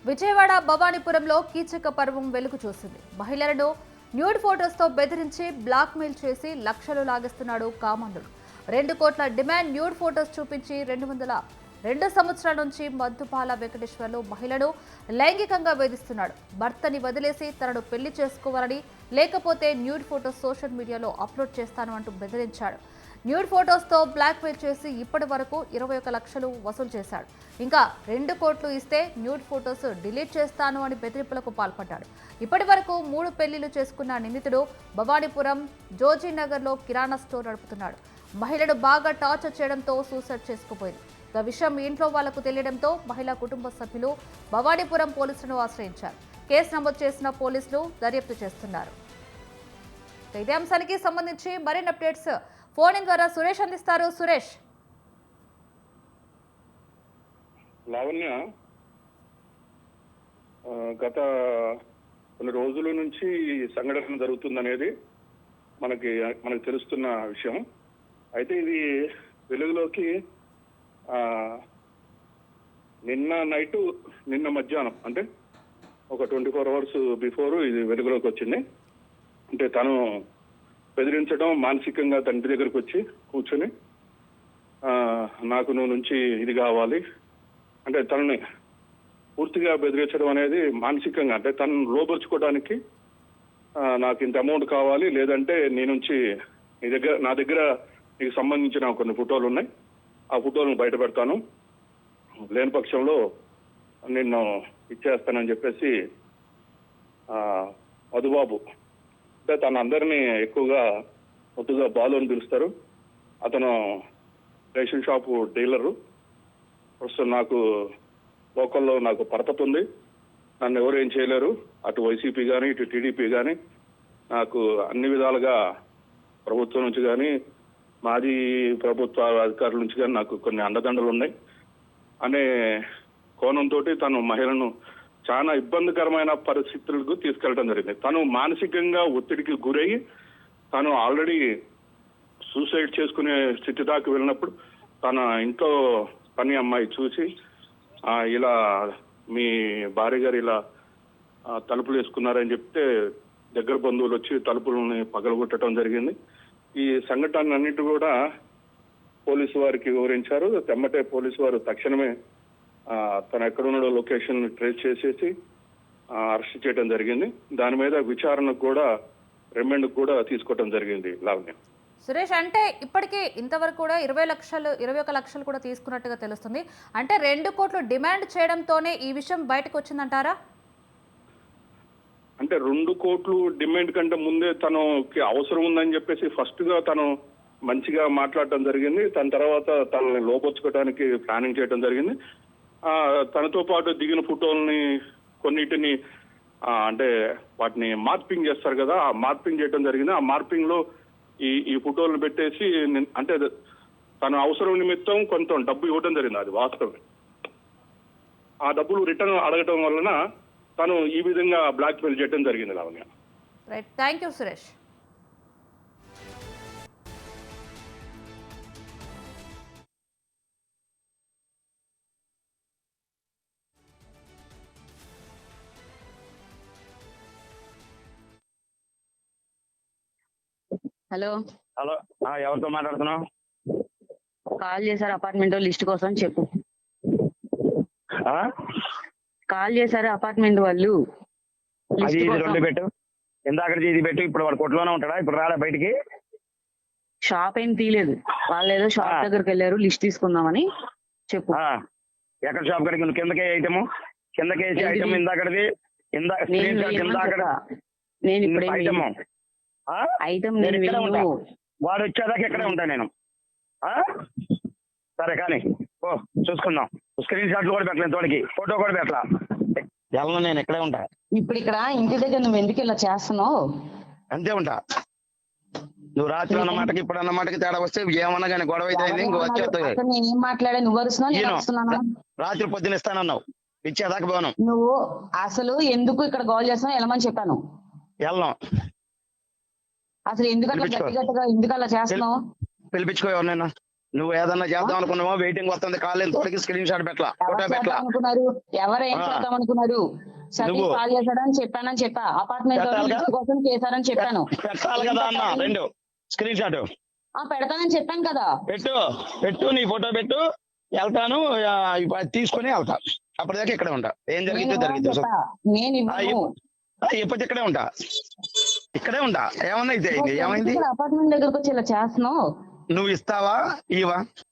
విజయవాడ భవానీపురంలో కీచక పర్వం వెలుగు చూసింది. మహిళలను న్యూడ్ ఫోటోస్తో బెదిరించి బ్లాక్మెయిల్ చేసి లక్షలు లాగేస్తున్నాడు కామాంధుడు. 2 కోట్ల డిమాండ్ న్యూడ్ ఫోటోస్ చూపించి 202 సంవత్సరాల నుంచి మద్దుపాల వెంకటేశ్వర్లు మహిళను లైంగికంగా వేధిస్తున్నాడు. భర్తని వదిలేసి తనను పెళ్లి చేసుకోవాలని, లేకపోతే న్యూడ్ ఫోటోస్ సోషల్ మీడియాలో అప్లోడ్ చేస్తాను అంటూ బెదిరించాడు. న్యూడ్ ఫోటోస్తో బ్లాక్మెయిల్ చేసి ఇప్పటి వరకు 21 లక్షలు వసూలు చేశాడు. ఇంకా 2 కోట్లు ఇస్తే న్యూడ్ ఫోటోస్ డిలీట్ చేస్తాను అని బెదిరింపులకు పాల్పడ్డాడు. ఇప్పటి వరకు 3 పెళ్లిళ్లు చేసుకున్న నిందితుడు భవానీపురం జోజీనగర్లో కిరాణా స్టోర్ నడుపుతున్నాడు. మహిళను బాగా టార్చర్ చేయడంతో సూసైడ్ చేసుకుపోయింది. ఈ విషయం ఇంట్లో వాళ్లకు తెలియడంతో మహిళా కుటుంబ సభ్యులు భవానీపురం పోలీసులను ఆశ్రయించారు. కేసు నమోదు చేసిన పోలీసులు దర్యాప్తు చేస్తున్నారు. ఇదే అంశానికి సంబంధించి మరిన్ని అప్డేట్స్ ఫోన్ ద్వారా సురేష్ అందిస్తారు. సురేష్, లావణ్య, గత కొన్ని రోజుల నుంచి సంఘటన జరుగుతుందనేది మనకు తెలుస్తున్న విషయం. అయితే ఇది వెలుగులోకి నిన్న మధ్యాహ్నం, అంటే ఒక 24 అవర్స్ బిఫోర్ ఇది వెలుగులోకి వచ్చింది. అంటే తను బెదిరించడం, మానసికంగా తండ్రి దగ్గరకు వచ్చి కూర్చొని నాకు నువ్వు నుంచి ఇది కావాలి అంటే తనని పూర్తిగా బెదిరించడం అనేది మానసికంగా, అంటే తనను లోపరుచుకోవడానికి నాకు ఇంత అమౌంట్ కావాలి, లేదంటే నీ నుంచి నా దగ్గర నీకు సంబంధించిన కొన్ని ఫోటోలు ఉన్నాయి, ఆ ఫోటోలను బయట పెడతాను, లేని పక్షంలో నిన్ను ఇచ్చేస్తానని చెప్పేసి మధుబాబు, అంటే తన అందరినీ ఎక్కువగా ముద్దుగా బాలు అని పిలుస్తారు. అతను రేషన్ షాపు డీలరు. ప్రస్తుతం నాకు లోకల్లో నాకు పరపతి ఉంది, నన్ను ఎవరు ఏం చేయలేరు. అటు వైసీపీ కానీ ఇటు టీడీపీ కానీ నాకు అన్ని విధాలుగా ప్రభుత్వం నుంచి కానీ మాజీ ప్రభుత్వ అధికారుల నుంచి కానీ నాకు కొన్ని అండదండలు ఉన్నాయి అనే కోణంతో తను మహిళను చాలా ఇబ్బందికరమైన పరిస్థితులకు తీసుకెళ్లడం జరిగింది. తను మానసికంగా ఒత్తిడికి గురయ్యి తను ఆల్రెడీ సూసైడ్ చేసుకునే స్థితి దాకా వెళ్ళినప్పుడు తన ఇంట్లో పని అమ్మాయి చూసి ఇలా మీ భార్య గారు ఇలా తలుపులు వేసుకున్నారని చెప్తే దగ్గర బంధువులు వచ్చి తలుపులని పగలగొట్టడం జరిగింది. ఈ సంఘటన అన్నిటి కూడా పోలీసు వారికి వివరించారు. తెమ్మటే పోలీసు వారు తక్షణమే తను ఎక్కడున్నాడో లొకేషన్ ట్రేస్ చేసేసి అరెస్ట్ చేయడం జరిగింది. దాని మీద విచారణకు కూడా రిమాండ్ కూడా తీసుకోవడం జరిగింది. లావణ్య, సురేష్, అంటే ఇప్పటికీ ఇంతవరకు కూడా 21 లక్షలు కూడా తీసుకున్నట్టుగా తెలుస్తుంది. అంటే 2 కోట్లు డిమాండ్ చేయడంతోనే ఈ విషయం బయటకు వచ్చిందంటారా? అంటే 2 కోట్లు డిమాండ్ కంటే ముందే తనకి అవసరం ఉందని చెప్పేసి ఫస్ట్ గా తను మంచిగా మాట్లాడటం జరిగింది. తన తర్వాత తనని లోపరుచుకోవడానికి ప్లానింగ్ చేయడం జరిగింది. తనతో పాటు దిగిన ఫోటోలని కొన్నిటిని అంటే వాటిని మార్పింగ్ చేస్తారు కదా, ఆ మార్పింగ్ చేయడం జరిగింది. ఆ మార్పింగ్ లో ఈ ఫోటోలను పెట్టేసి అంటే తన అవసరం నిమిత్తం కొంత డబ్బు ఇవ్వడం జరిగింది. అది వాస్తవమే. ఆ డబ్బులు రిటర్న్ అడగటం వలన తను ఈ విధంగా బ్లాక్ మెయిల్ చేయడం జరిగింది. Lavanya, right, thank you Suresh. Hello hello, ఎవరితో మాట్లాడుతున్నావు? కాల్ చేశారు అపార్ట్మెంట్ లిస్ట్ కోసం, చెప్పు. ఆ? కాల్ చేశారు అపార్ట్మెంట్ వాళ్ళు అది లిస్ట్ ఇది కోసం. రెండు పెట్టు, ఇందాకటి ఇది పెట్టు. ఇప్పుడు వాడు కొట్టులోనే ఉంటాడా? ఇప్పుడు రాడా బయటికి? షాప్ ఏం తీయలేదు, వాళ్ళు ఏదో షాప్ దగ్గరికి వెళ్ళారు లిస్ట్ తీసుకుందామని. చెప్పు. ఎక్కడ షాప్ కడికి? నువ్వు కిందకే ఐటమ్, కిందకేసి ఏంటిది? ఐటమ్ ఇందాకటిది నేను ఇప్పుడు ఐటమ్ ఐటమ్ నేను నేను ఇక్కడే ఉంటా. వేయను. వాడు వచ్చేదాకా ఇక్కడే ఉంటా నేను. సరే కానీ ఓ చూసుకుందాం. స్క్రీన్ షాట్లు కూడా పెట్టలేదు, తోడికి ఫోటో కూడా పెట్టలా. వెళ్ళను, నేను ఇక్కడే ఉంటా. ఇప్పుడు ఇక్కడ ఇంటి దగ్గర నువ్వు ఎందుకు ఇలా చేస్తున్నావు? అంతే ఉంటా. నువ్వు రాత్రి అన్నమాటకి ఇప్పుడు అన్నమాటకి తేడా వస్తే ఏమన్నా కానీ గొడవ అయితే అయింది. ఇంకో వచ్చేస్తాయి. అసలు నేనేం మాట్లాడా? నువ్వు అరుస్తున్నావు, నేను అరుస్తున్నానా? రాత్రి పొద్దున ఇస్తానన్నావు, ఇచ్చేదాకా పోను. నువ్వు అసలు ఎందుకు ఇక్కడ కాల్ చేస్తున్నావు? వెళ్ళమని చెప్పాను. వెళ్ళను. అసలు ఎందుకు అట్లా గట్టిగా ఎందుకు అలా చేస్తున్నావు? పిలిపించుకో ఎవరినైనా. నువ్వు ఏదన్నా చేద్దాం అనుకున్నావో వెయిటింగ్ వస్తుంది కాళ్ళు తోడికి స్క్రీన్ షాట్ పెట్టలా ఫోటో ఎవరు పెట్టలా చేద్దాం అనుకున్నారు? ఎవరేం ఆ. చేద్దాం అనుకున్నారు? సతీష్ నువ్వు. కాల్ చేశాడని చెప్పానని చెప్పా. అపార్ట్మెంట్ పెట్టాలిగా? కోసం చేశారని చెప్పాను. పెట్టాలి కదా అన్న రెండు స్క్రీన్ షాట్ పెడతానని చెప్పాను కదా. పెట్టు నీ ఫోటో పెట్టు, వెళ్తాను, ఇప్పుడు తీసుకొని వెళ్తా. అప్పటిదాకా ఇక్కడే ఉంటా, ఏం జరిగిందో జరిగింది. నేను ఇవ్వను. ఎప్పుడు ఇక్కడే ఉంటా. ఏమన్నా అయితే అయింది, ఏమైంది? అపార్ట్మెంట్ దగ్గరకు వచ్చి ఇలా చేస్తున్నావు. నువ్వు ఇస్తావా ఇవా?